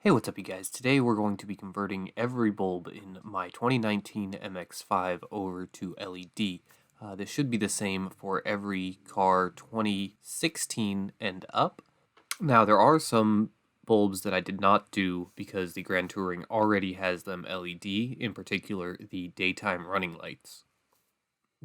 Hey, what's up you guys? Today we're going to be converting every bulb in my 2019 MX5 over to LED. This should be the same for every car 2016 and up. Now there are some bulbs that I did not do because the Grand Touring already has them LED, in particular the daytime running lights.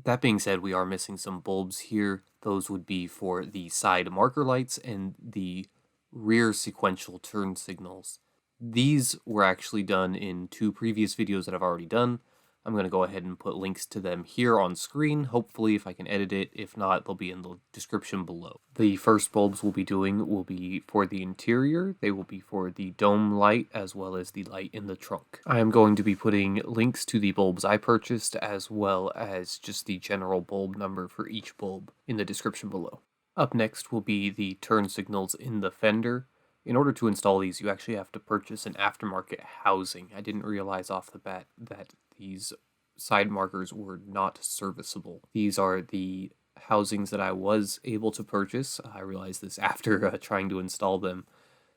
That being said, we are missing some bulbs here. Those would be for the side marker lights and the rear sequential turn signals. These were actually done in two previous videos that I've already done. I'm going to go ahead and put links to them here on screen, hopefully if I can edit it. If not, they'll be in the description below. The first bulbs we'll be doing will be for the interior. They will be for the dome light as well as the light in the trunk. I am going to be putting links to the bulbs I purchased as well as just the general bulb number for each bulb in the description below. Up next will be the turn signals in the fender. In order to install these, you actually have to purchase an aftermarket housing. I didn't realize off the bat that these side markers were not serviceable. These are the housings that I was able to purchase. I realized this after trying to install them,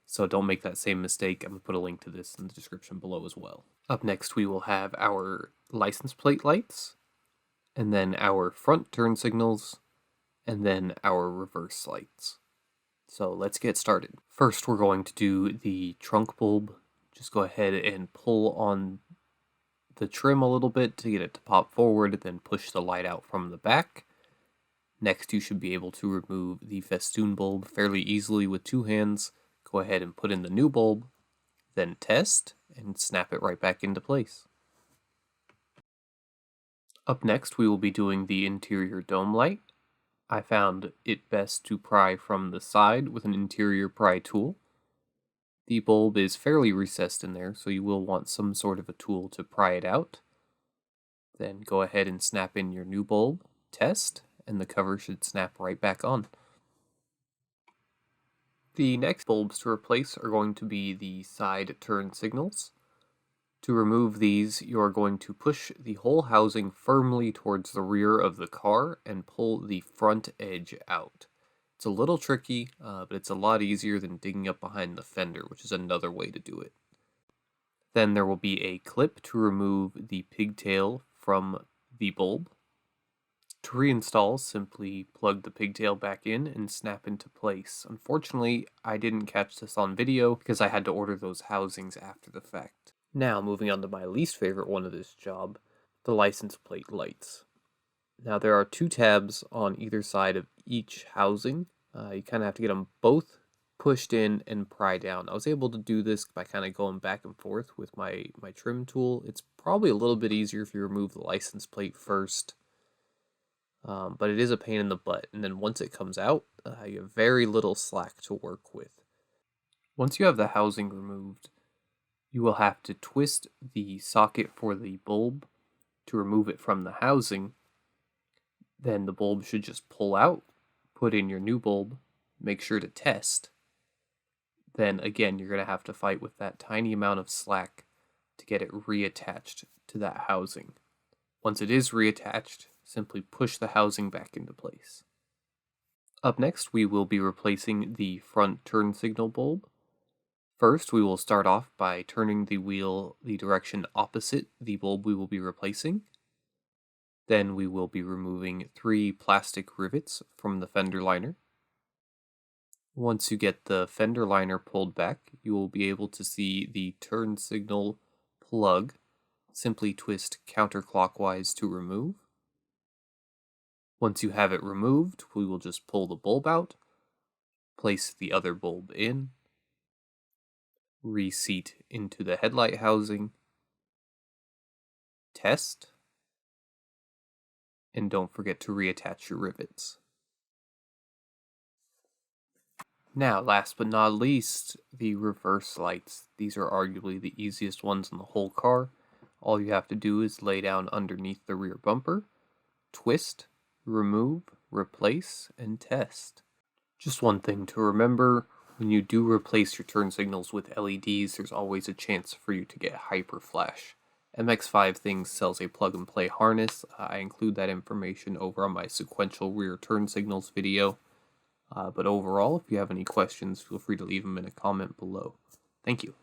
so don't make that same mistake. I'm going to put a link to this in the description below as well. Up next, we will have our license plate lights, and then our front turn signals, and then our reverse lights. So let's get started. First, we're going to do the trunk bulb. Just go ahead and pull on the trim a little bit to get it to pop forward, then push the light out from the back. Next, you should be able to remove the festoon bulb fairly easily with two hands. Go ahead and put in the new bulb, then test, and snap it right back into place. Up next, we will be doing the interior dome light. I found it best to pry from the side with an interior pry tool. The bulb is fairly recessed in there, so you will want some sort of a tool to pry it out. Then go ahead and snap in your new bulb, test, and the cover should snap right back on. The next bulbs to replace are going to be the side turn signals. To remove these, you are going to push the whole housing firmly towards the rear of the car and pull the front edge out. It's a little tricky, but it's a lot easier than digging up behind the fender, which is another way to do it. Then there will be a clip to remove the pigtail from the bulb. To reinstall, simply plug the pigtail back in and snap into place. Unfortunately, I didn't catch this on video because I had to order those housings after the fact. Now, moving on to my least favorite one of this job, the license plate lights. Now, there are two tabs on either side of each housing. You kind of have to get them both pushed in and pry down. I was able to do this by kind of going back and forth with my trim tool. It's probably a little bit easier if you remove the license plate first, but it is a pain in the butt. And then once it comes out, you have very little slack to work with. Once you have the housing removed, you will have to twist the socket for the bulb to remove it from the housing. Then the bulb should just pull out, put in your new bulb, make sure to test. Then again, you're going to have to fight with that tiny amount of slack to get it reattached to that housing. Once it is reattached, simply push the housing back into place. Up next, we will be replacing the front turn signal bulb. First, we will start off by turning the wheel the direction opposite the bulb we will be replacing. Then we will be removing 3 plastic rivets from the fender liner. Once you get the fender liner pulled back, you will be able to see the turn signal plug. Simply twist counterclockwise to remove. Once you have it removed, we will just pull the bulb out, place the other bulb in, reseat into the headlight housing, test, and don't forget to reattach your rivets. Now, last but not least, the reverse lights. These are arguably the easiest ones in the whole car. All you have to do is lay down underneath the rear bumper, twist, remove, replace, and test. Just one thing to remember, when you do replace your turn signals with LEDs, there's always a chance for you to get hyper flash. MX5 Things sells a plug-and-play harness. I include that information over on my sequential rear turn signals video. But overall, if you have any questions, feel free to leave them in a comment below. Thank you.